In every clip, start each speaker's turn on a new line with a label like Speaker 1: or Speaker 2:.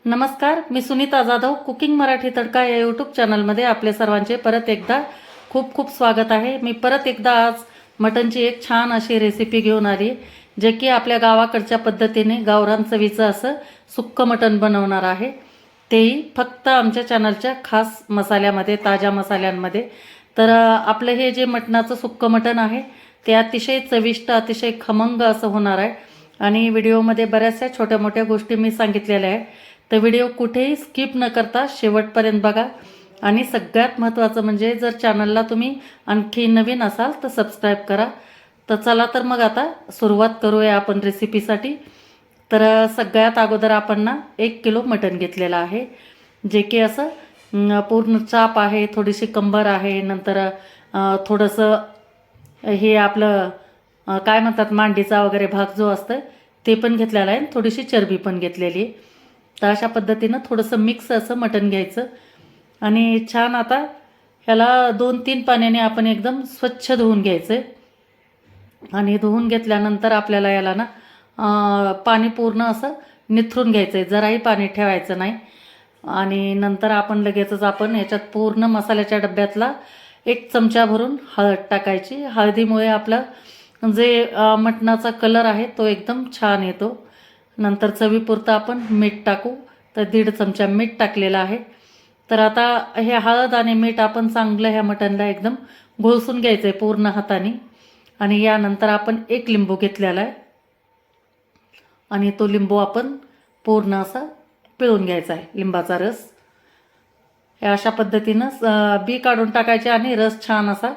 Speaker 1: नमस्कार, मी सुनीता जाधव कुकिंग मराठी तडका या यूट्यूब चॅनलमध्ये आपले सर्वांचे परत एकदा खूप खूप स्वागत आहे। मी परत एकदा आज मटनची एक छान अशी रेसिपी घेऊन आली, जे की आपल्या गावाकडच्या पद्धतीने गावरान चवीचं असं सुक्क मटन बनवणार आहे, तेही फक्त आमच्या चॅनलच्या खास मसाल्यामध्ये, ताज्या मसाल्यांमध्ये। तर आपलं हे जे मटणाचं सुक्क मटन आहे ते अतिशय चविष्ट, अतिशय खमंग असं होणार आहे। आणि व्हिडिओमध्ये बऱ्याचशा छोट्या मोठ्या गोष्टी मी सांगितलेल्या आहे, तर व्हिडिओ कुठेही स्किप न करता शेवटपर्यंत बघा। आणि सगळ्यात महत्त्वाचं म्हणजे जर चॅनलला तुम्ही आणखी नवीन असाल तर सबस्क्राईब करा। तर चला तर मग आता सुरुवात करूया आपण रेसिपीसाठी। तर सगळ्यात अगोदर आपण ना 1 किलो मटण घेतलेलं आहे, जे की असं पूर्ण चाप आहे, थोडीशी कंबर आहे, नंतर थोडंसं हे आपलं काय म्हणतात मांडीचा वगैरे भाग जो असतं ते पण घेतलेला आहे, थोडीशी चरबी पण घेतलेली आहे। तर अशा पद्धतीनं थोडंसं मिक्स असं मटण घ्यायचं आणि छान आता ह्याला 2-3 पाण्याने आपण एकदम स्वच्छ धुवून घ्यायचं आहे। आणि धुवून घेतल्यानंतर आपल्याला याला ना पाणी पूर्ण असं निथरून घ्यायचं आहे, जराही पाणी ठेवायचं नाही। आणि नंतर आपण लगेचच आपण याच्यात पूर्ण मसाल्याच्या डब्यातला 1 चमचा भरून हळद टाकायची। हळदीमुळे आपला जे मटणाचा कलर आहे तो एकदम छान येतो। नंतर चवीपुरतं आपण मीठ टाकू, तर 1.5 चमचा मीठ टाकलेलं आहे। तर आता हे हळद आणि मीठ आपण चांगलं ह्या मटणला एकदम घोळसून घ्यायचं आहे पूर्ण हाताने। आणि यानंतर आपण 1 लिंबू घेतलेला आहे आणि तो लिंबू आपण पूर्ण असा पिळून घ्यायचा आहे, लिंबाचा रस। या अशा पद्धतीनं बी काढून टाकायचे आणि रस छान असा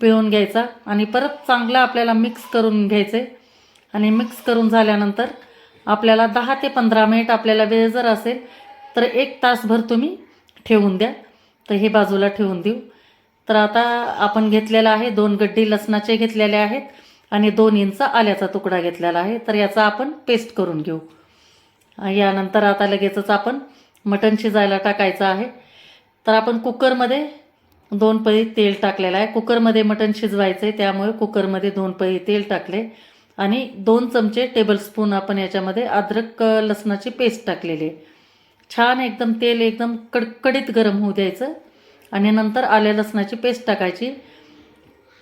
Speaker 1: पिळून घ्यायचा आणि परत चांगलं आपल्याला मिक्स करून घ्यायचं आहे। आणि मिक्स करून झाल्यानंतर आपल्याला 10 ते 15 मिनिट आपल्याला वेळ जर असेल तर 1 तासभर तुम्ही ठेवून द्या। तर हे बाजूला ठेवून देऊ। तर आता आपण घेतलेला आहे 2 गड्डी लसणाचे घेतलेले आहेत आणि 2 इंच आल्याचा तुकडा घेतलेला आहे। तर याचा आपण पेस्ट करून घेऊ। यानंतर आता लगेचच आपण मटण शिजायला टाकायचं आहे। तर आपण कुकरमध्ये 2 पळी तेल टाकलेलं आहे। कुकरमध्ये मटण शिजवायचं आहे, त्यामुळे कुकरमध्ये 2 पळी तेल टाकले आणि 2 चमचे टेबलस्पून आपण याच्यामध्ये अद्रक लसणाची पेस्ट टाकलेली आहे। छान एकदम तेल एकदम कडकडीत गरम होऊ द्यायचं आणि नंतर आले लसणाची पेस्ट टाकायची।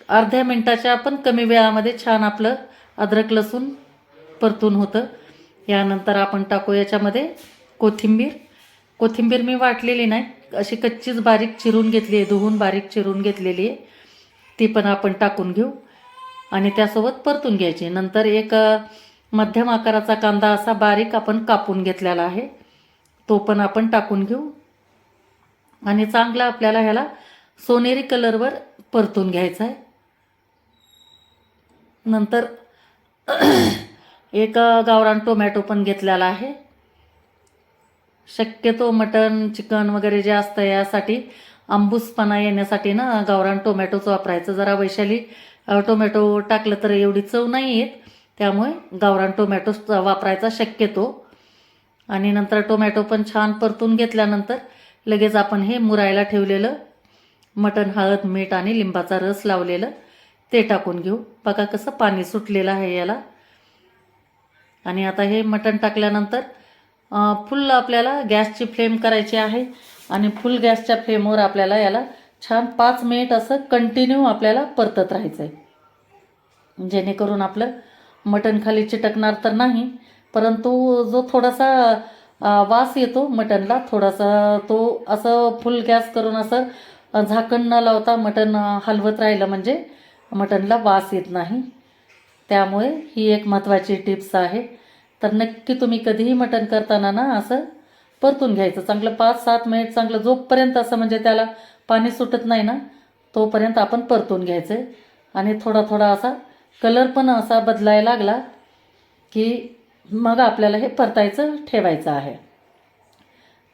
Speaker 1: अर्ध्या मिनटाच्या आपण कमी वेळामध्ये छान आपलं अद्रक लसूण परतून होतं। यानंतर आपण टाकू याच्यामध्ये कोथिंबीर। कोथिंबीर मी वाटलेली नाही, अशी कच्चीच बारीक चिरून घेतली आहे, धुवून बारीक चिरून घेतलेली आहे, ती पण आपण टाकून घेऊ आणि त्यासोबत परतून घ्यायची। नंतर एक मध्यम आकाराचा कांदा असा बारीक आपण कापून घेतलेला आहे, तो पण आपण टाकून घेऊ आणि चांगला आपल्याला ह्याला सोनेरी कलरवर परतून घ्यायचा आहे। नंतर एक गावरान टोमॅटो पण घेतलेला आहे। शक्यतो मटण चिकन वगैरे जे असतं यासाठी आंबूसपणा येण्यासाठी ना गावरान टोमॅटोच वापरायचं। जरा वैशाली टोमॅटो टाकलं तर एवढी चव नाही येत, त्यामुळे गावरान टोमॅटोच वापरायचा शक्यतो। आणि नंतर टोमॅटो पण छान परतून घेतल्यानंतर लगेच आपण हे मुरायला ठेवलेलं मटण हळद मीठ आणि लिंबाचा रस लावलेलं ते टाकून घेऊ। बघा कसं पाणी सुटलेलं आहे याला। आणि आता हे मटण टाकल्यानंतर फुल आपल्याला गॅसची फ्लेम करायची आहे आणि फुल गॅसच्या फ्लेमवर आपल्याला याला छान 5 मिनिट असं कंटिन्यू आपल्याला परतत राहायचं आहे, जेणेकरून आपलं मटण खाली चिटकणार तर नाही, परंतु जो थोडासा वास येतो मटणला थोडासा, तो असं फुल गॅस करून असं झाकण न लावता मटण हलवत राहिलं म्हणजे मटणला वास येत नाही। त्यामुळे ही एक महत्त्वाची टिप्स आहे। तर नक्की तुम्ही कधीही मटण करताना ना असं परतून घ्यायचं चांगलं 5-7 मिनिट, चांगलं जोपर्यंत असं म्हणजे त्याला पाणी सुटत नाही ना तोपर्यंत आपण परतून घ्यायचं आहे। आणि थोडा थोडा असा कलर पण असा बदलायला लागला की मग आपल्याला हे परतायचं ठेवायचं आहे।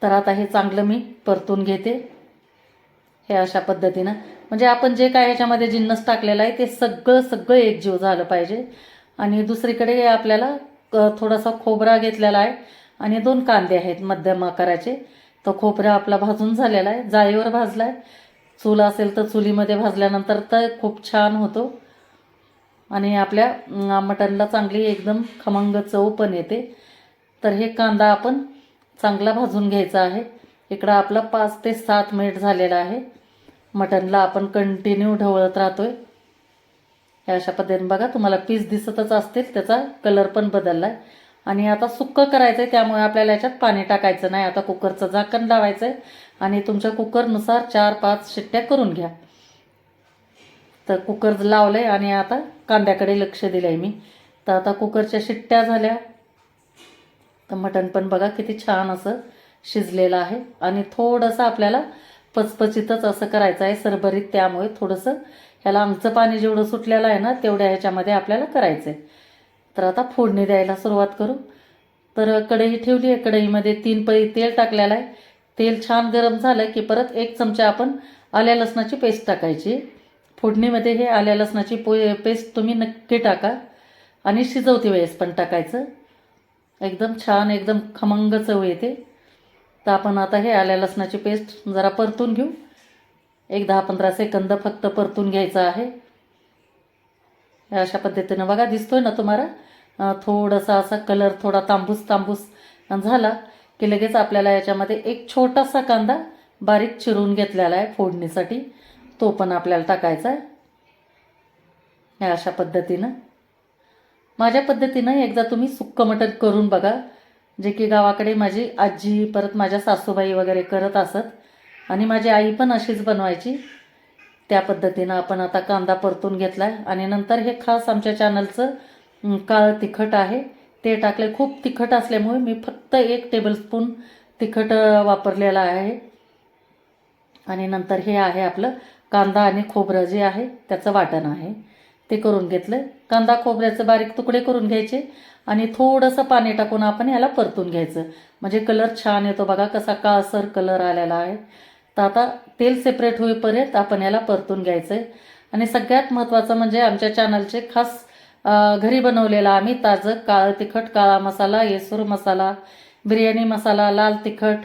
Speaker 1: तर आता हे चांगलं मी परतून घेते हे अशा पद्धतीनं, म्हणजे आपण जे काय ह्याच्यामध्ये जिन्नस टाकलेला आहे ते सगळं एकजीव झालं पाहिजे। आणि दुसरीकडे आपल्याला थोडासा खोबरा घेतलेला आहे आणि 2 कांदे आहेत मध्यम आकाराचे। तो खोबरा आपला भाजून झालेला आहे, जाळीवर भाजला आहे। चूल असेल तर चुलीमध्ये भाजल्यानंतर तर खूप छान होतो आणि आपल्या मटणला चांगली एकदम खमंग चव पण येते। तर हे कांदा आपण चांगला भाजून घ्यायचा आहे. इकडं आपलं 5 ते 7 मिनिट झालेलं आहे. मटणला आपण कंटिन्यू ढवळत राहतोय. या अशा पद्धतीने बघा, तुम्हाला पीस दिसतच असतील, त्याचा कलर पण बदलला आहे. आणि आता सुक्कं करायचं आहे, त्यामुळे आपल्याला याच्यात पाणी टाकायचं नाही. आता कुकरचं झाकण लावायचं आहे आणि तुमच्या कुकरनुसार 4-5 शिट्ट्या करून घ्या. तर कुकर लावलं आहे आणि आता कांद्याकडे लक्ष दिलं आहे मी. तर आता कुकरच्या शिट्ट्या झाल्या. तर मटण पण बघा किती छान असं शिजलेलं आहे. आणि थोडंसं आपल्याला पचपचितच असं करायचं आहे, सरभरीत. त्यामुळे थोडंसं ह्याला अंगचं पाणी जेवढं सुटलेलं आहे ना, तेवढ्या ह्याच्यामध्ये आपल्याला करायचं आहे. तर आता फोडणी द्यायला सुरुवात करू. तर कढई ठेवली आहे. कढईमध्ये 3 पळी तेल टाकलेलं आहे. तेल छान गरम झालं की परत 1 चमचा आपण आल्या लसणाची पेस्ट टाकायची. फोडणीमध्ये हे आल्या लसणाची पेस्ट तुम्ही नक्की टाका आणि शिजवते वेळेस पण टाकायचं. एकदम छान, एकदम खमंग चव येते. तर आपण आता हे आल्या लसणाची पेस्ट जरा परतून घेऊ. 10-15 सेकंद फक्त परतून घ्यायचं आहे. अशा पद्धतीनं बघा, दिसतोय ना तुम्हाला, थोडासा असा कलर थोडा तांबूस तांबूस झाला की लगेच आपल्याला याच्यामध्ये एक छोटासा कांदा बारीक चिरून घेतलेला आहे फोडणीसाठी, तो पण आपल्याला टाकायचा आहे. या अशा पद्धतीनं माझ्या पद्धतीनं एकदा तुम्ही सुक्कं मटण करून बघा, जे की गावाकडे माझी आजी, परत माझ्या सासूबाई वगैरे करत असत आणि माझी आई पण अशीच बनवायची. त्या पद्धतीनं आपण आता कांदा परतून घेतला आहे. आणि नंतर हे खास आमच्या चॅनलचं काळं तिखट आहे, ते टाकले. खूप तिखट असल्यामुळे मी फक्त 1 टेबलस्पून तिखट वापरलेलं आहे. आणि नंतर हे आहे आपलं कांदा आणि खोबरं जे आहे त्याचं वाटण आहे, ते करून घेतलं. कांदा खोबऱ्याचे बारीक तुकडे करून घ्यायचे आणि थोडंसं पाणी टाकून आपण याला परतून घ्यायचं, म्हणजे कलर छान येतो. बघा कसा काळसर कलर आलेला आहे. तर आता तेल सेपरेट होईपर्यंत आपण याला परतून घ्यायचं आहे. आणि सगळ्यात महत्त्वाचं म्हणजे आमच्या चॅनलचे खास घरी बनवलेला आम्ही ताजं काळं तिखट, काळा मसाला, येसूर मसाला, बिर्याणी मसाला, लाल तिखट,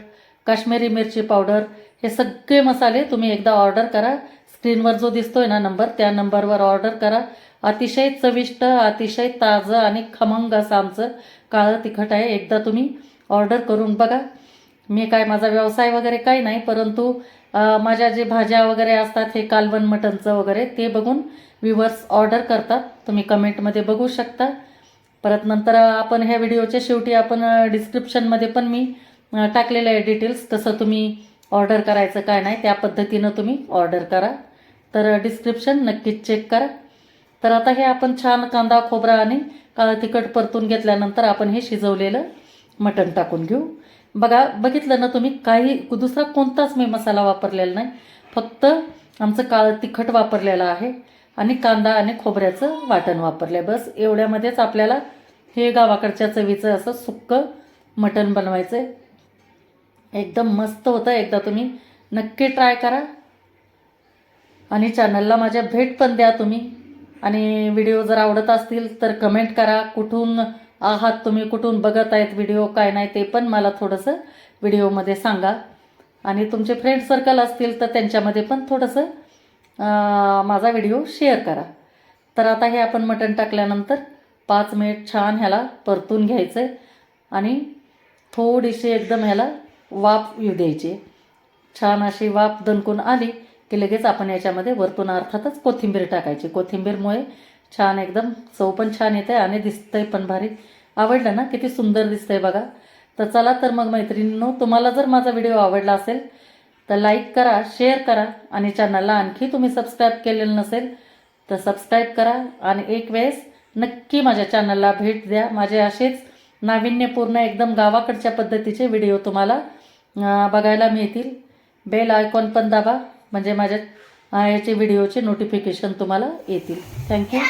Speaker 1: काश्मीरी मिरची पावडर, हे सगळे मसाले तुम्ही एकदा ऑर्डर करा. स्क्रीनवर जो दिसतोय ना नंबर, त्या नंबरवर ऑर्डर करा. अतिशय चविष्ट, अतिशय ताजं आणि खमंग असं आमचं काळं तिखट आहे. एकदा तुम्ही ऑर्डर करून बघा. मी काय, माझा व्यवसाय वगैरे काही नाही, परंतु माझ्या जे भाज्या वगैरे असतात, हे कालवण मटणचं वगैरे, ते बघून व्ह्यूवर्स ऑर्डर करतात. तुम्ही कमेंटमध्ये बघू शकता. परत नंतर आपण ह्या व्हिडिओच्या शेवटी आपण डिस्क्रिप्शनमध्ये पण मी टाकलेलं आहे डिटेल्स, कसं तुम्ही ऑर्डर करायचं काय नाही, त्या पद्धतीनं तुम्ही ऑर्डर करा. तर डिस्क्रिप्शन नक्कीच चेक करा. तर आता हे आपण छान कांदा, खोबरा आणि काळं तिखट परतून घेतल्यानंतर आपण हे शिजवलेलं मटण टाकून घेऊ. बघा, बघितलं ना तुम्ही, काही दुसरा कोणताच मी मसाला वापरलेला नाही, फक्त आमचं काळं तिखट वापरलेलं आहे आणि कांदा आणि खोबऱ्याचं वाटण वापरलं आहे. बस एवढ्यामध्येच आपल्याला हे गावाकडच्या चवीचं असं सुक्कं मटण बनवायचं आहे. एकदम मस्त होतं. एकदा तुम्ही नक्की ट्राय करा आणि चॅनलला माझ्या भेट पण द्या तुम्ही. आणि व्हिडिओ जर आवडत असतील तर कमेंट करा, कुठून आहात तुम्ही, कुठून बघत आहेत व्हिडिओ, काय नाही ते पण मला थोडंसं व्हिडिओमध्ये सांगा. आणि तुमचे फ्रेंड सर्कल असतील तर त्यांच्यामध्ये पण थोडंसं माझा व्हिडिओ शेअर करा. तर आता हे आपण मटण टाकल्यानंतर 5 मिनिट छान ह्याला परतून घ्यायचं आहे आणि थोडीशी एकदम ह्याला वाफ येऊ द्यायची. छान अशी वाफ दणकून आली की लगेच आपण याच्यामध्ये वरतून अर्थातच कोथिंबीर टाकायची. कोथिंबीरमुळे छान एकदम चव पण छान येते आणि दिसतंय पण भारी. आवडलं ना, किती सुंदर दिसतंय बघा. तर चला तर मग मैत्रिणींनो, तुम्हाला जर माझा व्हिडिओ आवडला असेल तर लाईक करा, शेअर करा आणि चॅनलला आणखी तुम्ही सबस्क्राईब केलेलं नसेल तर सबस्क्राईब करा. आणि एक वेळेस नक्की माझ्या चॅनलला भेट द्या. माझे असेच नाविन्यपूर्ण एकदम गावाकडच्या पद्धतीचे व्हिडिओ तुम्हाला बघायला मिळतील. बेल आयकॉन पण दाबा, म्हणजे माझ्या याचे व्हिडिओचे नोटिफिकेशन तुम्हाला येतील. थँक्यू.